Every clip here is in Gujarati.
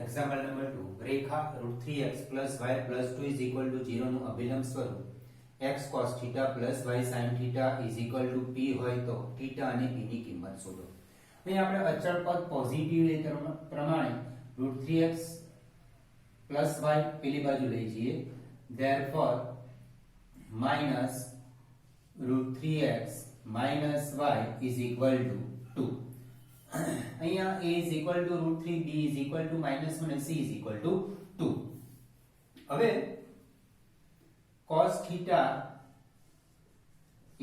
એક્ઝામ્પલ નંબર 2 રેખા √3x + y + 2 = 0 નું અભિલંબ સ્વરૂપ x cos θ + y sin θ p હોય તો θ અને p ની કિંમત શોધો। અહીં આપણે અચળ પદ પોઝિટિવ એ પ્રમાણે √3x + y પેલી બાજુ લઈ જઈએ, therefore -√3x - y = 2। અહીંયા a √3, b -1 અને c 2। હવે cos θ = a/√a² +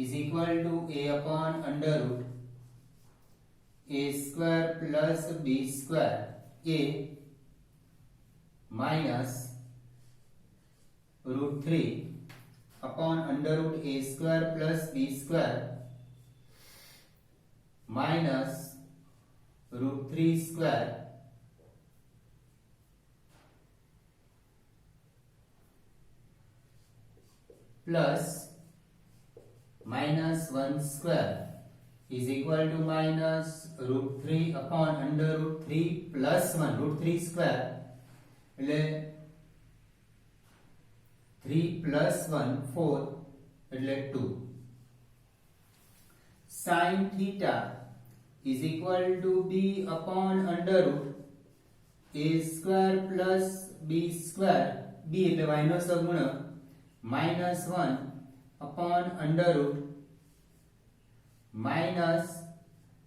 b² a -√3 √a² + b² -√3² plus -1² is equal to -√3 √3 plus 1 √3 square એટલે 3 plus 1 4 એટલે 2 sin theta is equal to b/√a² plus b², b એટલે y no સગુણક -1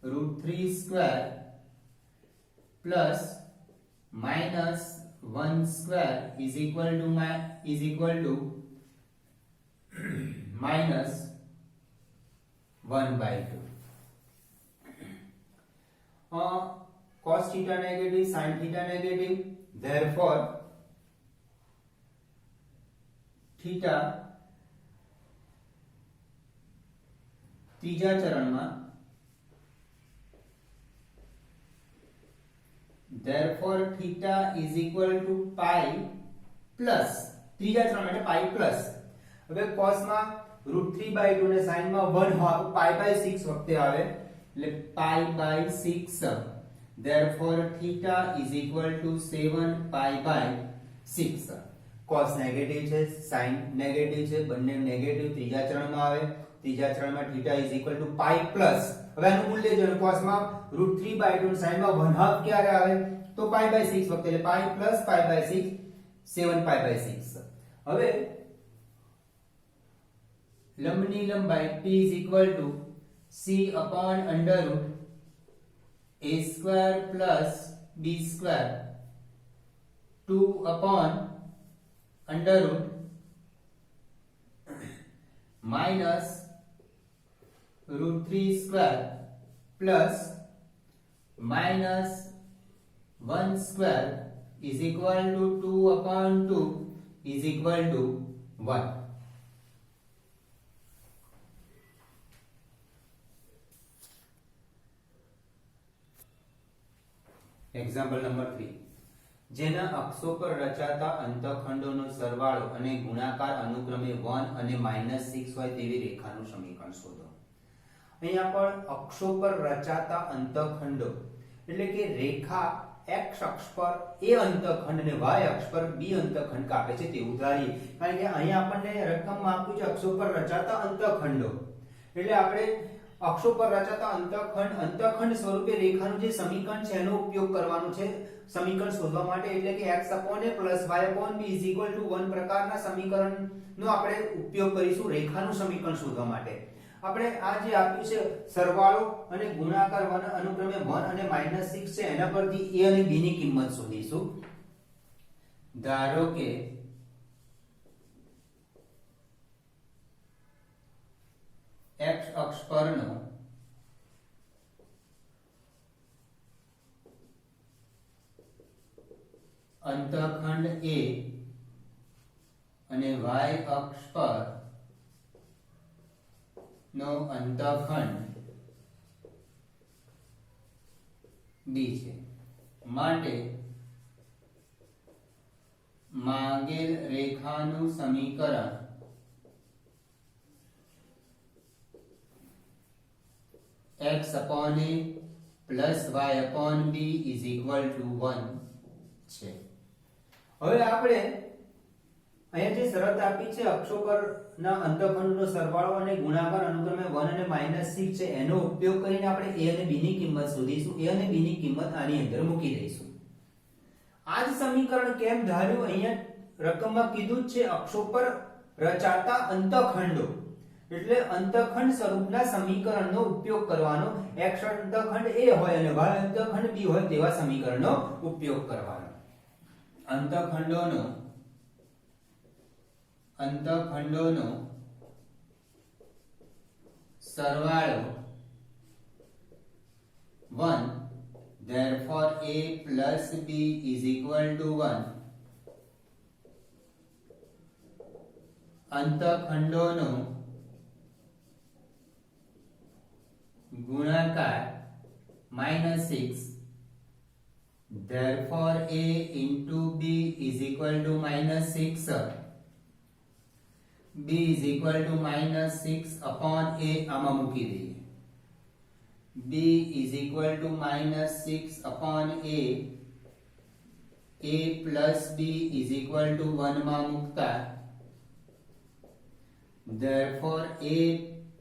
√3 square plus -1 square is equal to -1/2। cos θ negative, sin θ negative, therefore theta ત્રીજા ચરણમાં therefore theta is equal to pi plus ત્રીજા ચરણ એટલે pi plus। હવે cos માં √3/2 ને sin માં 1 pi/6 વખતે આવે એટલે pi/6, therefore theta is equal to 7 pi/6। cos negative છે, sin નેગેટિવ છે, બંને નેગેટિવ ત્રીજા ચરણમાં આવે, ત્રીજા ચરણમાં θ is equal to pi plus। હવે આનું મૂલ્ય જો cos માં √3/2 અને sin માં 1/2 ક્યારે આવે તો pi/6 વખતે એટલે pi plus pi/6 7 pi/6। હવે લંબની લંબાઈ p is equal to c/√a² plus b² 2/√3² plus -1² is equal to 2/2 is equal to 1। Example number 3 જેના અક્ષો પર રચાતા અંતઃખંડોનો સરવાળો અને ગુણાકાર અનુક્રમે 1 અને -6 હોય તેવી રેખાનું સમીકરણ શોધો। અહીંયા પણ અક્ષો પર રચાતા અંતઃખંડો એટલે કે રેખા x અક્ષ પર a અંતઃખંડ અને y અક્ષ પર b અંતઃખંડ કાપે છે તેવું ધારીએ, કારણ કે અહીંયા આપણને રકમમાં આપ્યું છે અક્ષો પર રચાતા અંતઃખંડો, એટલે આપણે અક્ષો પર રચાતા અંતઃખંડ સ્વરૂપે રેખાનું જે સમીકરણ છે એનો ઉપયોગ કરવાનો છે સમીકરણ શોધવા માટે, એટલે કે x/a plus y/b is equal to 1 પ્રકારના સમીકરણનો આપણે ઉપયોગ કરીશું રેખાનું સમીકરણ શોધવા માટે। આપણે આ જે આપ્યું છે સરવાળો અને ગુણાકાર અનુક્રમે 1 અને -6 છે એના પરથી a અને b ની કિંમત શોધીશું। ધારો કે x અક્ષ પરનો અંતઃખંડ a અને y અક્ષ પર નો અંતઃખંડ b છે, માટે માંગેલ રેખાનું સમીકરણ x/a plus y/b is equal to 1 છે। હવે આપણે અહીંયા જે શરત આપી છે અક્ષો પરના અંતઃખંડનો સરવાળો અને ગુણાકાર અનુક્રમે 1 અને -6 છે એનો ઉપયોગ કરીને આપણે a અને b ની કિંમત શોધીશું। a અને b ની કિંમત આની અંદર મૂકી દઈશું। આ જ સમીકરણ કેમ ધાર્યું અહીંયા રકમમાં કીધું જ છે અક્ષો પર રચાતા અંતઃખંડો એટલે અંતઃખંડ સ્વરૂપના સમીકરણનો ઉપયોગ કરવાનો। x અંતઃખંડ a હોય અને y અંતઃખંડ b હોય તેવા સમીકરણનો ઉપયોગ કરવાનો। અંતઃખંડોનો સરવાળો 1 therefore a plus b is equal to 1 અંતઃખંડોનો ગુણાકાર -6 therefore a into b is equal to -6 b is equal to -6 upon a આમાં મૂકી દઈએ b is equal to -6 upon a plus b is equal to 1 માં મૂકતા therefore a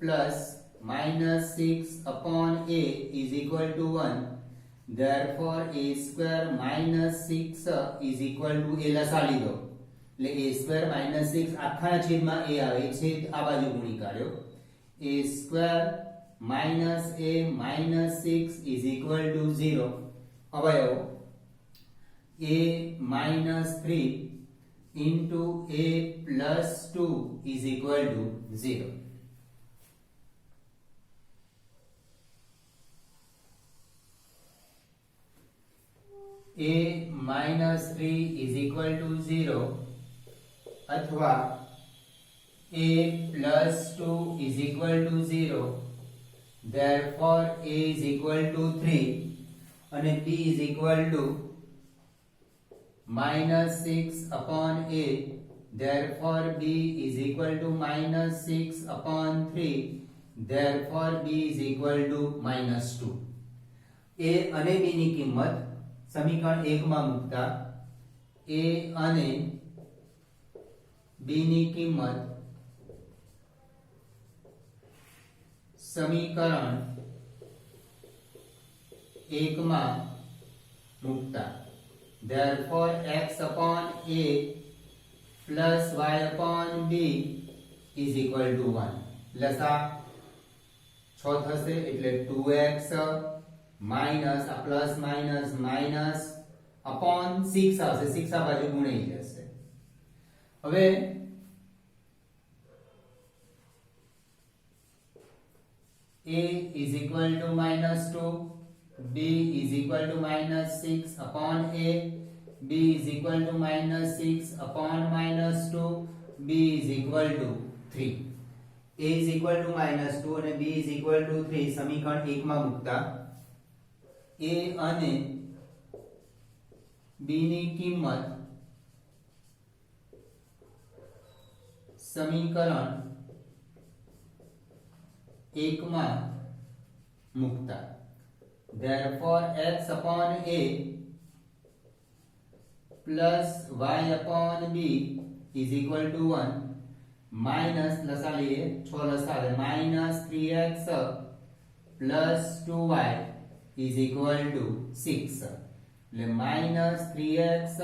plus -6 upon a is equal to 1 therefore a square -6 is equal to a લસા લીધો એટલે a square -6 આખા છેદમાં a આવે છેદ આ બાજુ ગુણી કાઢ્યો a square minus a minus 6 is equal to 0 અવયવો a minus 3 into a plus 2 is equal to 0 a minus 3 is equal to 0 अथवा a plus 2 is equal to 0 therefore a is equal to 3 and b is equal to -6 upon a therefore b is equal to -6 upon 3 therefore b is equal to -2 a અને b ની કિંમત સમીકરણ 1 માં મૂકતા a અને b ની કિંમત સમીકરણ 1 માં મૂકતા therefore x upon a plus y upon b is equal to 1 લસા 6 થશે એટલે 2x minus a plus minus minus upon 6 આવશે 6 આ બાજુ ગુણાઈ જશે હવે a is equal to -2 b is equal to -6 upon a b is equal to -6 upon -2 b is equal to 3 a is equal to -2 અને b is equal to 3 સમીકરણ 1 માં મૂકતા a અને b ની કિંમત સમીકરણ 1 માં મૂકતા therefore x upon a plus y upon b is equal to 1 minus લસા લઈએ 6 લસા આવે -3x plus 2y is equal to 6 એટલે -3x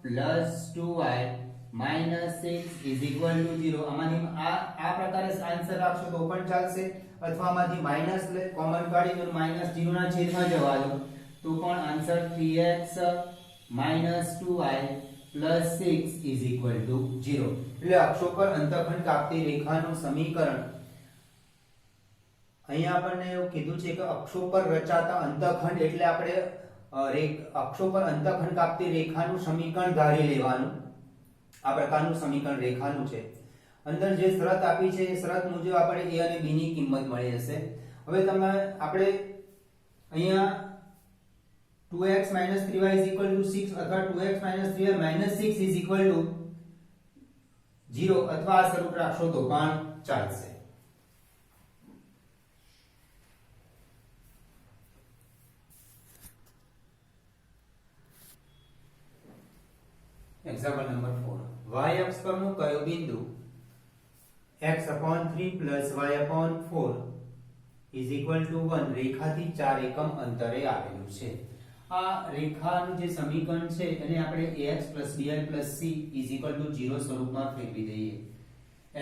plus 2y minus 6 is equal to 0 આમાંથી આ પ્રકારે આન્સર રાખશો તો પણ ચાલશે અથવા આમાંથી માઈનસ લે કોમન કાઢી દો -0 ના છેદમાં જવા દો તો પણ answer 3x minus 2y plus 6 is equal to 0 એટલે અક્ષો પર અંતઃખંડ કાપતી રેખાનું સમીકરણ અહીંયા આપણને એવું કીધું છે કે અક્ષો પર રચાતા અંતઃખંડ એટલે આપણે અક્ષો પર અંતઃખંડ કાપતી રેખાનું સમીકરણ ધારી લેવાનું આ પ્રકારનું સમીકરણ રેખાનું છે અંદર જે શરત આપી છે એ શરત મુજબ આપણે a અને b ની કિંમત મળી જશે હવે તમે આપણે અહીંયા 2x 3y 6 અથવા 2x 3y 6 0 અથવા આ સ્વરૂપ રાખશો તો પણ ચાલશે એક્ઝામ્પલ નંબર 4 y અક્ષ પરનું કયો બિંદુ x/3 + y/4 = 1 રેખાથી 4 એકમ અંતરે આવેલું છે. આ રેખાનું જે સમીકરણ છે એને આપણે ax + by + c = 0 સ્વરૂપમાં ફેરવી દઈએ.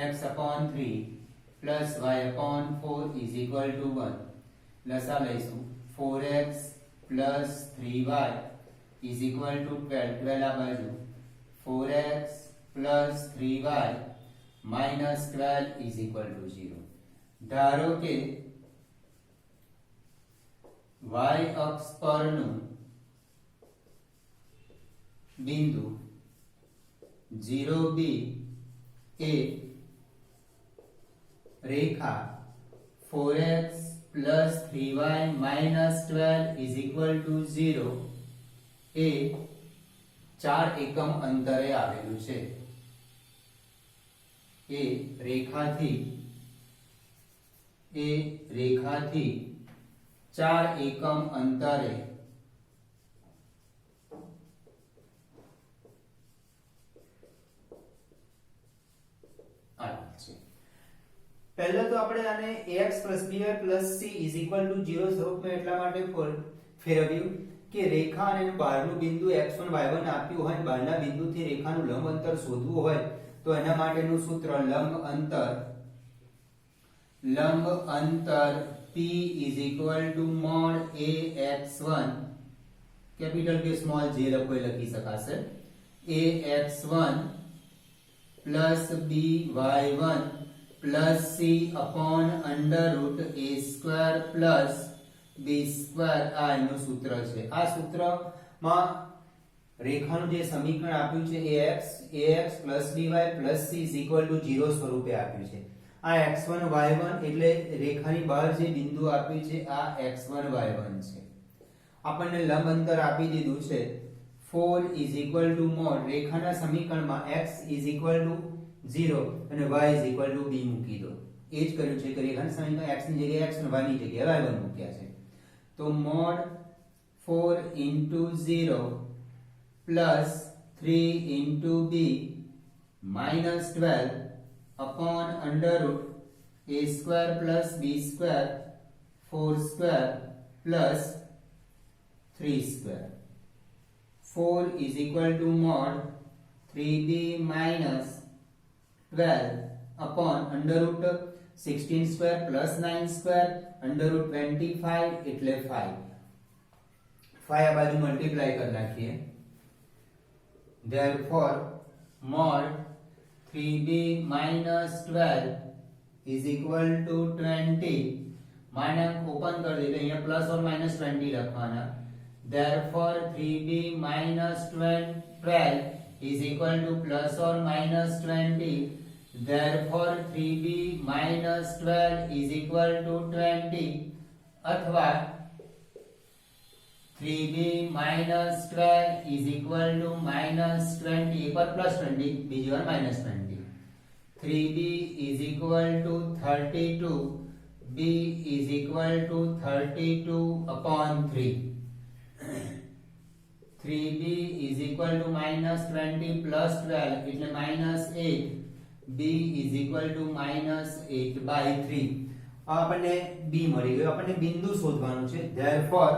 x/3 + y/4 = 1 લસા લઈશું 4x + 3y = 12 આ બાજુ 4x + 3y - 12 = 0. ધારો કે y અક્ષ પરનું બિંદુ 0b એ રેખા 4x + 3y - 12 = 0 એ 4 એકમ અંતરે આવેલું છે. એ રેખાથી 4 એકમ અંતરે આવેલ છે. પહેલા તો આપણે આને ax + by + c = 0 સ્વરૂપમાં એટલા માટે ફેરવ્યું કે રેખા અને બહારનું બિંદુ x1 y1 આપ્યું હોય, બહારના બિંદુથી રેખાનું લંબ અંતર શોધવું હોય તો એના માટેનું સૂત્ર લંબ અંતર p = ax1 કેપિટલ કે સ્મોલ જે લખો એ લખી શકાશે. ax1 + by1 + c √a² + b² આ એનું સૂત્ર છે. આ સૂત્રમાં રેખાનું જે સમીકરણ આપ્યું છે ax + by + c = 0 સ્વરૂપે આપ્યું છે. આ x1 y1 એટલે રેખાની બહાર જે બિંદુ આપ્યું છે આ x1 y1 છે. આપણને લંબ અંતર આપી દીધું છે 4 = રેખાના સમીકરણમાં x = 0 અને y = b મૂકી દો. એ જ કર્યું છે કે રેખાના સમીકરણમાં x ની જગ્યાએ x અને y ની જગ્યાએ y1 મૂક્યા છે. તો mod 4 * 0 + 3 * b - 12 upon √a² + b² 4² plus 3². 4 = mod 3b minus 12 upon √16² plus 9² √25 એટલે 5. 5 આ બાજુ મલ્ટીપ્લાય કરી નાખીએ. Therefore mod 3b minus 12 is equal to 20. Minus open કરી દે એટલે અહીંયા પ્લસ ઓર માઇનસ 20 લખવાના. Therefore 3b minus 12 is equal to plus or minus 20. Therefore 3b minus 12 is equal to 20. અથવા 3b minus 12 is equal to minus 20. એક વાર પ્લસ 20 બીજી વાર minus 20. 3b is equal to 32. b is equal to 32 upon 3. 3b is equal to minus 20 plus 12 એટલે minus 8. b is equal to minus 8 by 3. આ આપણને b મળી ગયું. આપણને બિંદુ શોધવાનું છે. Therefore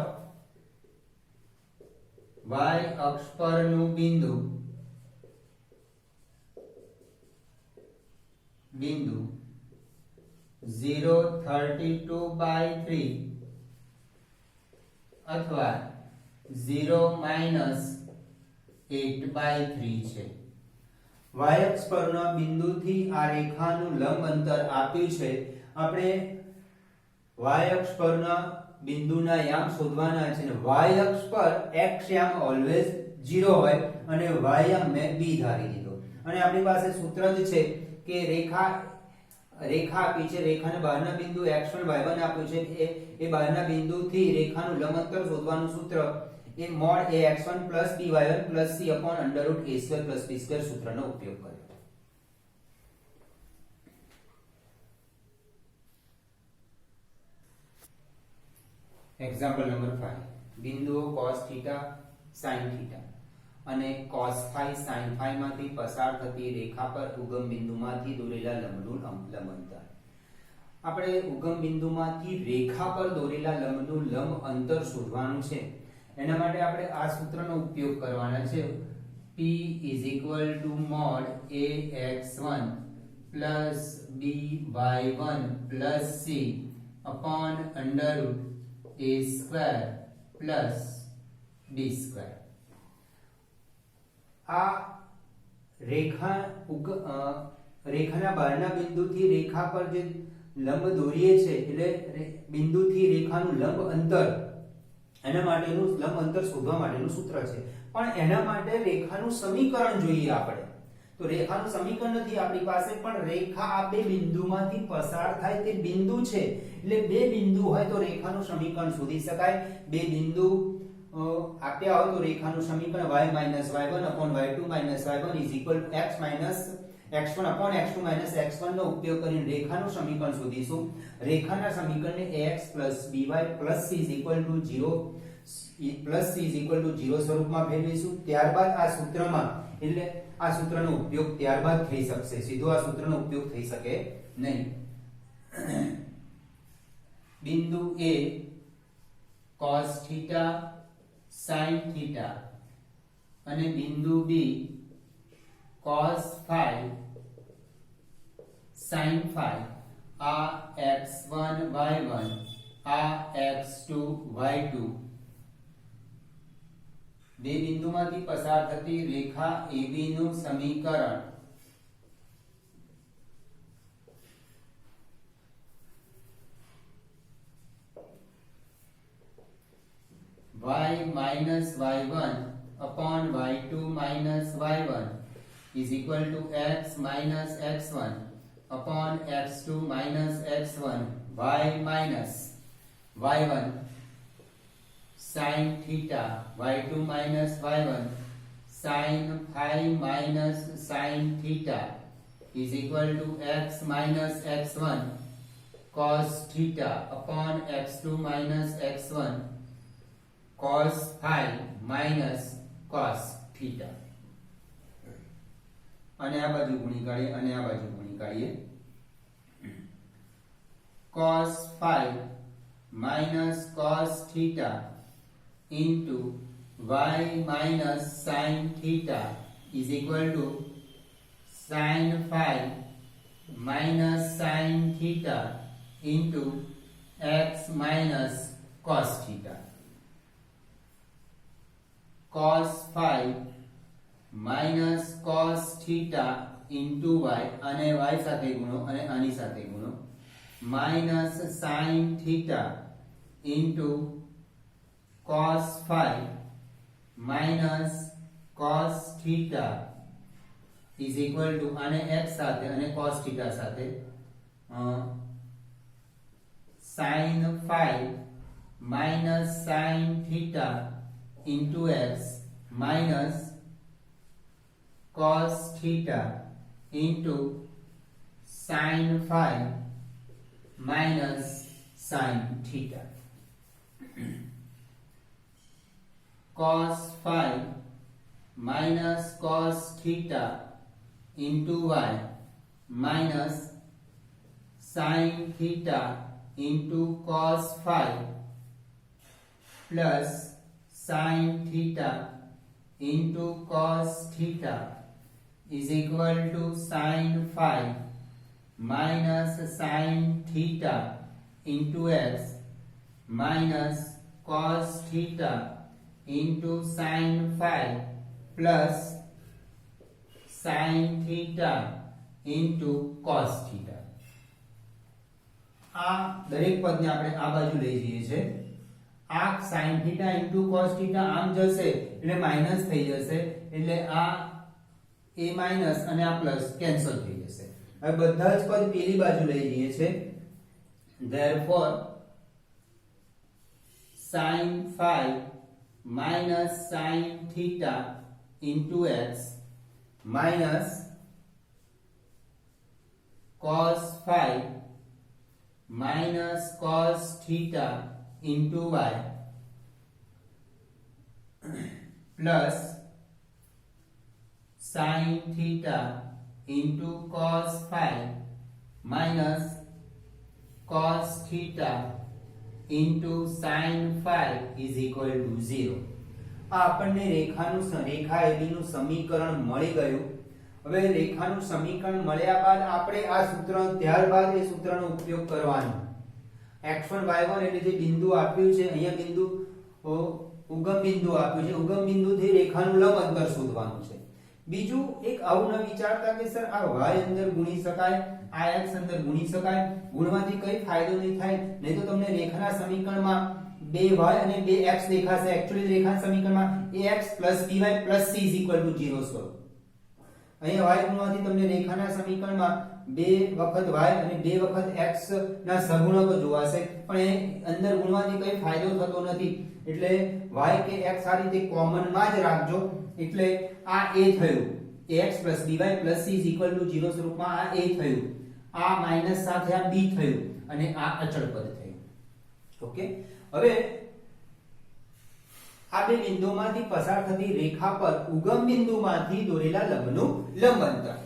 y અક્ષ પરનું બિંદુ 0.32 by 3 અથવા 0 - 8 by 3 છે. y અક્ષ પરના બિંદુથી આ રેખાનું લંબ અંતર આપ્યું છે. આપણે y અક્ષ પરના બિંદુના યામ શોધવાના છે ને y અક્ષ પર x યામ ઓલવેઝ 0 હોય અને y યામ મેં b ધારી દીધો. અને આપણી પાસે સૂત્ર જ છે કે રેખા આપી છે, રેખાને બહારના બિંદુ x1 y1 આપ્યું છે. એ બહારના બિંદુથી રેખાનું લંબ અંતર શોધવાનું સૂત્ર એ mod ax1 + by1 + c upon √a² + b² સૂત્રનો ઉપયોગ કર્યો. એક્ઝામ્પલ નંબર 5 બિંદુઓ cos θ sin θ. અને cos phi sin phi માંથી પસાર થતી રેખા પર ઉગમ બિંદુમાંથી દોરેલા લંબનું લંબ અંતર. આપણે ઉગમ બિંદુમાંથી રેખા પર દોરેલા લંબનું લંબ અંતર શોધવાનું છે. એના માટે આપણે આ સૂત્રનો ઉપયોગ કરવાના છે. P mod ax1 plus by1 plus c upon under root a square plus b square. આ રેખાના બહારના બિંદુથી રેખા પર જે લંબ દોરીએ છે એટલે બિંદુથી રેખાનું લંબ અંતર, એના માટેનું લંબ અંતર શોધવા માટેનું સૂત્ર છે. પણ એના માટે રેખાનું સમીકરણ જોઈએ આપણે. તો રેખાનું સમીકરણ નથી આપણી પાસે, પણ રેખા આ બે બિંદુમાંથી પસાર થાય તે બિંદુ છે. એટલે બે બિંદુ હોય તો રેખાનું સમીકરણ શોધી શકાય. બે બિંદુ આપ્યા હોય તો રેખાનું સમીકરણ y - y1 y2 - y1 x - x1 x2 - x1 નો ઉપયોગ કરીને રેખાનું સમીકરણ શોધીશું. રેખાના સમીકરણને ax by c 0 સ્વરૂપમાં ફેરવીશું. ત્યારબાદ આ સૂત્રમાં, એટલે આ સૂત્રનો ઉપયોગ ત્યારબાદ થઈ શકશે, સીધો આ સૂત્રનો ઉપયોગ થઈ શકે નહીં. બિંદુ A cos θ sin θ અને બિંદુ B cos phi sin phi, આ x1 y1 આ x2 y2, બે બિંદુમાંથી પસાર થતી રેખા AB નું સમીકરણ y minus y1 upon y2 minus y1 is equal to x minus x1 upon x2 minus x1 y minus y1 sin theta y2 minus y1 sin phi minus sin theta is equal to x minus x1 cos theta upon x2 minus x1 cos phi minus cos theta. અને આ બાજુ ગુણી કાઢીએ અને આ બાજુ ગુણી કાઢીએ. cos phi minus cos theta into y minus sin theta is equal to sin phi minus sin theta into x minus cos theta. cos phi minus cos theta into y, અને y સાથે ગુણો અને આની સાથે ગુણો, minus sin theta into cos phi minus cos theta is equal to, અને x સાથે અને cos theta સાથે sin phi minus sin theta into x minus cos theta into sin phi minus sin theta. cos phi minus cos theta into y minus sin theta into cos phi plus sin theta into cos theta is equal to sin phi minus sin theta into x minus cos theta into sin phi plus sin theta into cos theta. આ દરેક પદને આપણે આ બાજુ લઈ જઈએ છે. આ sin theta into cos theta આમ જશે એટલે માઈનસ થઈ જશે, એટલે આ a માઈનસ અને આ પ્લસ કેન્સલ થઈ જશે. હવે બધા જ પદ પેલી બાજુ લઈ જઈએ છે. therefore sin phi minus sin theta into x minus cos phi minus cos theta into y plus sin theta into cos phi minus cos theta into sin phi is equal to 0. આ આપણને રેખા AB નું સમીકરણ મળી ગયું. હવે રેખાનું સમીકરણ મળ્યા બાદ આપણે આ સૂત્ર ત્યારબાદ એ સૂત્રનો ઉપયોગ કરવાનો. x1 y1 એટલે જે બિંદુ આપ્યું છે અહીંયા બિંદુ ઉગમ બિંદુ આપ્યું છે, ઉગમ બિંદુથી રેખાનું લંબ અંતર શોધવાનું છે. બીજું એક આવું ન વિચારતા કે સર આ y અંદર ગુણી શકાય, આ x અંદર ગુણી શકાય, ગુણવાથી કઈ ફાયદો નહીં થાય, નહીં તો તમને રેખાના સમીકરણમાં 2y અને 2x દેખાશે. એક્ચ્યુઅલી રેખાના સમીકરણમાં ax by c 0 સ્વરૂપ. અહીંયા y ગુણવાથી તમને રેખાના સમીકરણમાં 2 વખત y અને 2 વખત x ના સહગુણકો જોવાશે, પણ એ અંદર ગુણવાથી કઈ ફાયદો થતો નથી. એટલે y કે x આ રીતે કોમન માં જ રાખજો. એટલે આ a થયું, ax by c 0 સ્વરૂપમાં આ a થયું, આ માઈનસ સાથે આ b થયું અને આ અચળ પદ થયું. ઓકે, હવે આ બે બિંદુઓમાંથી પસાર થતી રેખા પર ઉગમ બિંદુમાંથી દોરેલા લંબનું લંબ અંતર.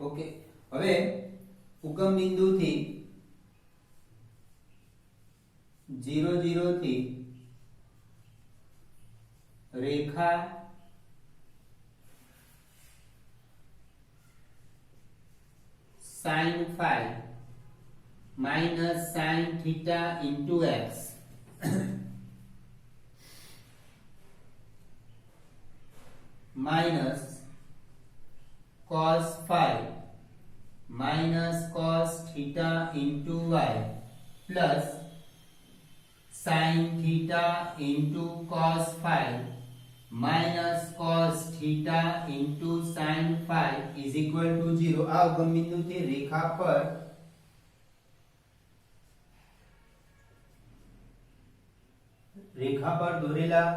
ઓકે, હવે ઉગમ બિંદુથી 0 0 થી રેખા sin phi minus sin theta into x minus cos phi minus cos theta into y plus sin theta into cos phi minus cos theta into sin phi is equal to 0. આ ઉગમ બિંદુથી રેખા પર દોરેલા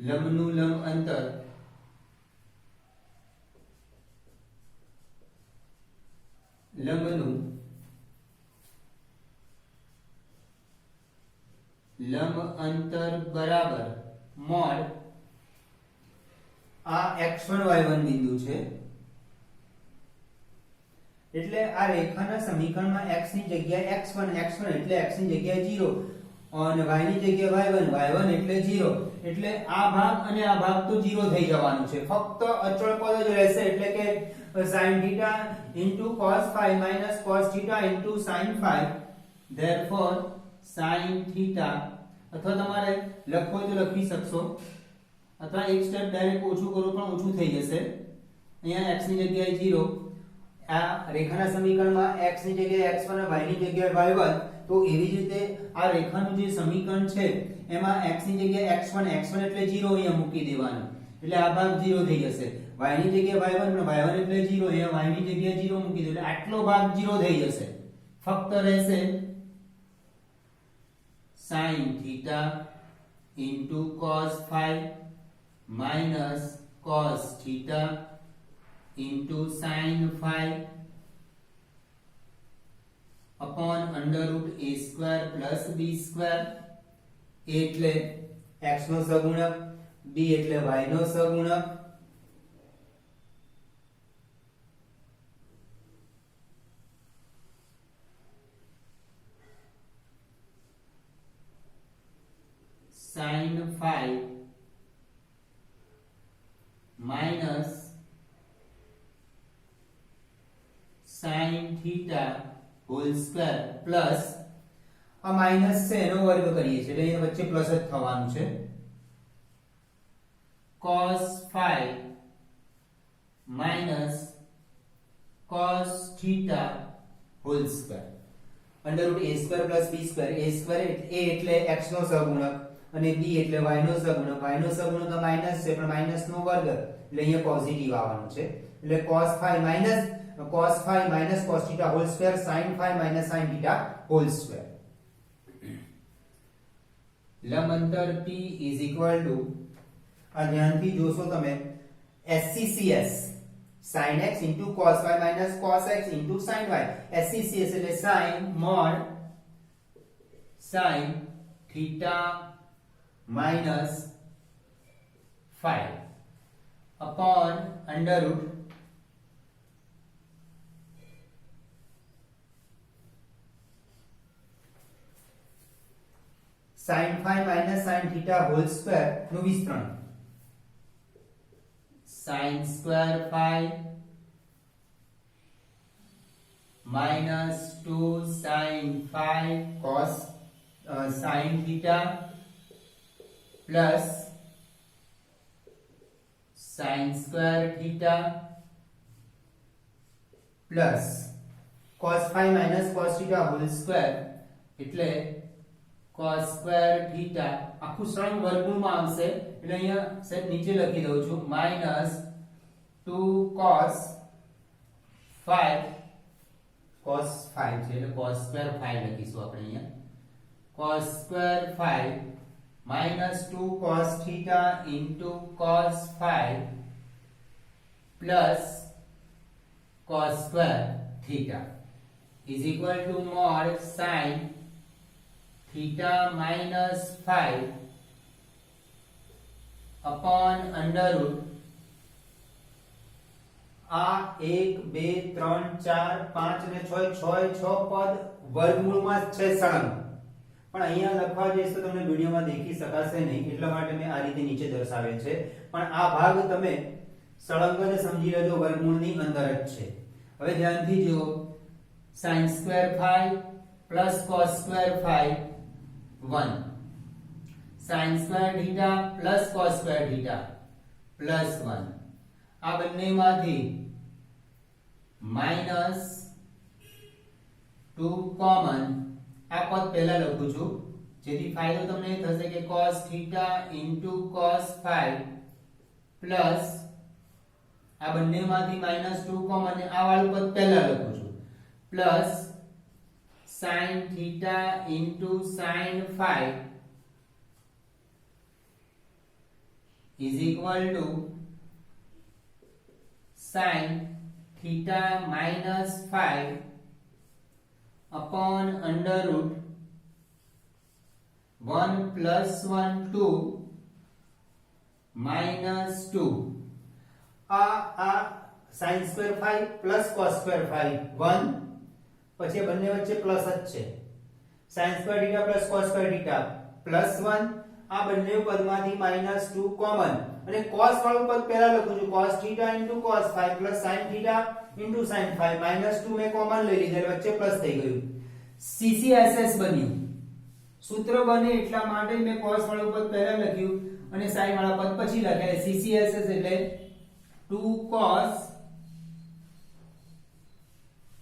લંબનું લંબ અંતર બરાબર મોડ આ x1 y1 બિંદુ છે. એટલે આ રેખાના સમીકરણમાં x ની જગ્યાએ x1 એટલે x ની જગ્યાએ 0 અને y ની જગ્યાએ y1 એટલે 0. એટલે આ ભાગ અને આ ભાગ તો 0 થઈ જવાનું છે. ફક્ત અચળ પદ જ રહેશે. એટલે કે sin theta into cos phi minus cos theta into sin phi. therefore sin theta, અથવા તમારે લખવો તો લખી શકશો, અથવા એક સ્ટેપ ડાયરેક્ટ ઓછું કરો પણ ઓછું થઈ જશે. અહીંયા x ની જગ્યાએ 0, આ રેખાના સમીકરણમાં x ની જગ્યાએ x1 અને y ની જગ્યાએ y1. તો એવી જ રીતે આ રેખાનું જે સમીકરણ છે એમાં x ની જગ્યાએ x1 એટલે 0 અહીંયા મૂકી દેવાનું. એટલે આ ભાગ 0 થઈ જશે. y ની જગ્યાએ y1 એટલે 0, અહીંયા y ની જગ્યાએ 0 મૂકી દો એટલે આટલો ભાગ 0 થઈ જશે. ફક્ત રહેશે sin theta into cos phi minus cos theta into sin phi upon under root a square plus b square. a એટલે x નો સહગુણક, b એટલે y નો સહગુણક, sin phi minus sin theta whole square plus આ માઈનસ છે એનો વર્ગ કરીએ છીએ એટલે અહીંયા વચ્ચે પ્લસ જ થવાનું છે. cos phi minus cos theta whole square under root a square plus b square. a square a એટલે x નો સહગુણક અને b એટલે y નો સહગુણક. y નો સહગુણક તો માઈનસ છે પણ માઈનસ નો વર્ગ એટલે અહીંયા પોઝિટિવ આવવાનું છે. એટલે cos phi minus cos theta whole square sin phi minus sin theta whole square. લંબ અંતર p is equal to, આ ધ્યાનથી જોશો તમે, SCCS sin x into cos y minus cos x into sin y. SCCS એટલે sin mod sin theta minus phi upon under root sin phi minus sin theta whole square નું વિસ્તરણ sin square phi minus 2 sin phi cos sin theta plus sin square theta plus cos phi minus cos theta whole square એટલે cos square theta આખું સળંગ વર્ગમૂળમાં આવશે એટલે અહીંયા સેટ નીચે લખી દઉં છું minus 2 cos phi cos phi છે એટલે cos square phi લખીશું આપણે અહીંયા cos square phi minus 2 cos theta into cos phi plus cos square theta is equal to mod sin theta minus phi upon under root આ 1 2 3 4 5 અને 6 6 પદ વર્ગમૂળમાં છે સળંગ પણ અહીંયા લખવા જઈશ તો તમને વિડિયોમાં દેખી શકાશે નહીં એટલા માટે મેં આ રીતે નીચે દર્શાવેલ છે પણ આ ભાગ તમે સળંગને સમજી લેજો વર્ગમૂળની અંદર જ છે હવે ધ્યાનથી જો sin square phi plus cos square phi 1 sin square theta plus cos square theta plus 1 આ બંનેમાંથી minus 2 common આ પદ પહેલા લખું છું જેથી ફાયદો તમને એ થશે કે cos theta into cos phi plus આ બંનેમાંથી -2 કોમન આ વાળું પદ પહેલા લખું છું plus sin theta into sin phi is equal to sin theta minus phi upon under root 1 plus 1 2 minus 2 આ sin square phi plus cos square phi 1 પછી બંને વચ્ચે પ્લસ જ છે sin square theta plus cos square theta plus 1 આ બંને પદમાંથી -2 કોમન અને cos વાળું પદ પહેલા લખું છું cos theta into cos phi plus sin theta into sin phi -2 મેં કોમન લઈ લીધા એટલે વચ્ચે પ્લસ થઈ ગયું CCSS બન્યું સૂત્ર બને એટલા માટે મેં cos વાળું પદ પહેલા લખ્યું અને sin વાળા પદ પછી લખ્યા CCSS એટલે 2 cos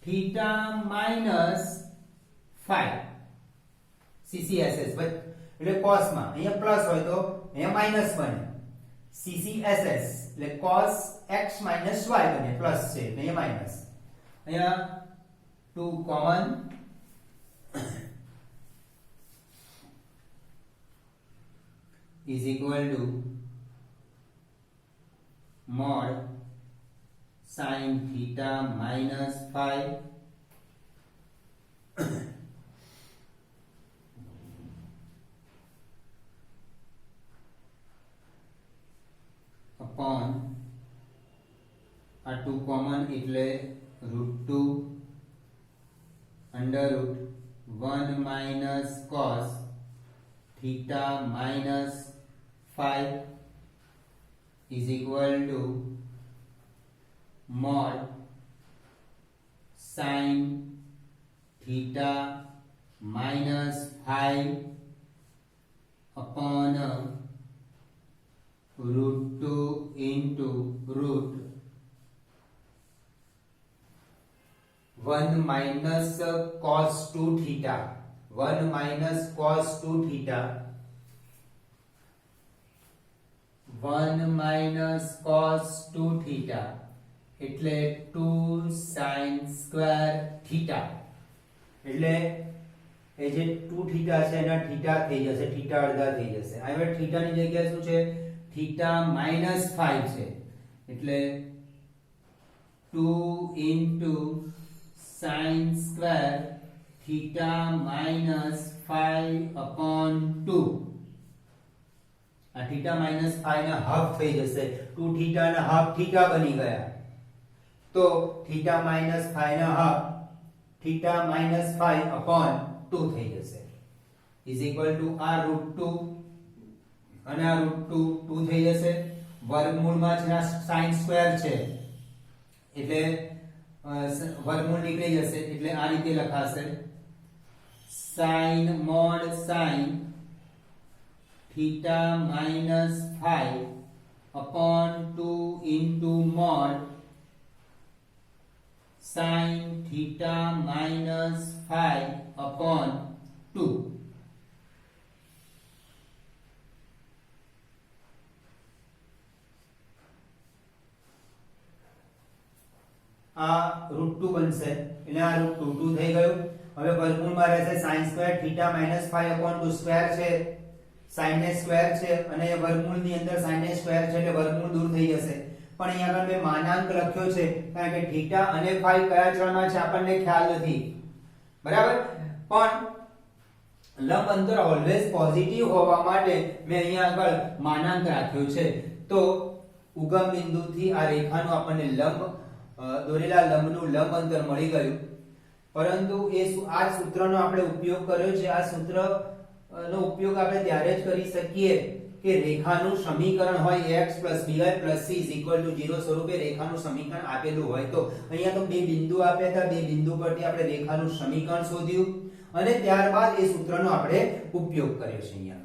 theta minus phi CCSS એટલે cos માં અહીંયા પ્લસ હોય તો અહીંયા માઈનસ બને CCSS એટલે cos x minus y બને પ્લસ છે એટલે અહીંયા માઈનસ અહીંયા 2 common is equal to mod sin theta minus phi upon a 2 common એટલે √2 under root 1 minus cos theta minus phi is equal to mod sin theta minus phi upon √2 into root 1 minus cos 2 theta 1 minus cos 2 theta 1 minus cos 2 theta એટલે 2 sin square theta એટલે એ જે 2 theta છે એના theta થઈ જશે theta અડધા થઈ જશે હવે theta ની જગ્યાએ શું છે theta minus 5 છે એટલે 2 into sin square theta minus 5 upon 2 આ થીટા માઈનસ ફાઈ ના હાફ થઈ જશે, 2 થીટા ના હાફ થીટા બની ગયા, તો થીટા માઈનસ ફાઈ ના half theta minus phi upon 2 થઈ જશે ઇઝ ઇક્વલ ટુ આ √2 અને આ √2 2 થઈ જશે, વર્ગમૂળમાં છે sin સ્ક્વેર છે એટલે વર્ગમૂળ નીકળી જશે એટલે આ રીતે લખાશે sin mod sin theta minus phi upon 2 into mod sin theta minus phi upon 2. આ √2 બનશે એટલે આ √2 2 થઈ ગયું. હવે વર્ગમૂળમાં રહેશે sin square theta minus phi upon 2 square છે, sin ને સ્ક્વેર છે અને વર્ગમૂળની અંદર sin ને સ્ક્વેર છે એટલે વર્ગમૂળ દૂર થઈ જશે. પણ અહીંયા આગળ મેં માનાંક લખ્યો છે કારણ કે થીટા અને phi કયા ચલમાં છે આપણને ખ્યાલ નથી, બરાબર. પણ લંબ અંતર ઓલવેઝ પોઝિટિવ હોવા માટે મેં અહીંયા આગળ માનાંક રાખ્યો છે. તો ઉગમ બિંદુથી આ રેખાનું આપણને લંબ દોરેલા લંબનું લંબ અંતર મળી ગયું, પરંતુ આ સૂત્રનો આપણે ઉપયોગ કર્યો છે. આ સૂત્રનો ઉપયોગ આપણે ત્યારે જ કરી શકીએ કે રેખાનું સમીકરણ હોય x by c 0 સ્વરૂપે રેખાનું સમીકરણ આપેલું હોય. તો અહીંયા તો બે બિંદુ આપ્યા હતા, બે બિંદુ પરથી આપણે રેખાનું સમીકરણ શોધ્યું અને ત્યારબાદ એ સૂત્રનો આપણે ઉપયોગ કર્યો છે અહીંયા.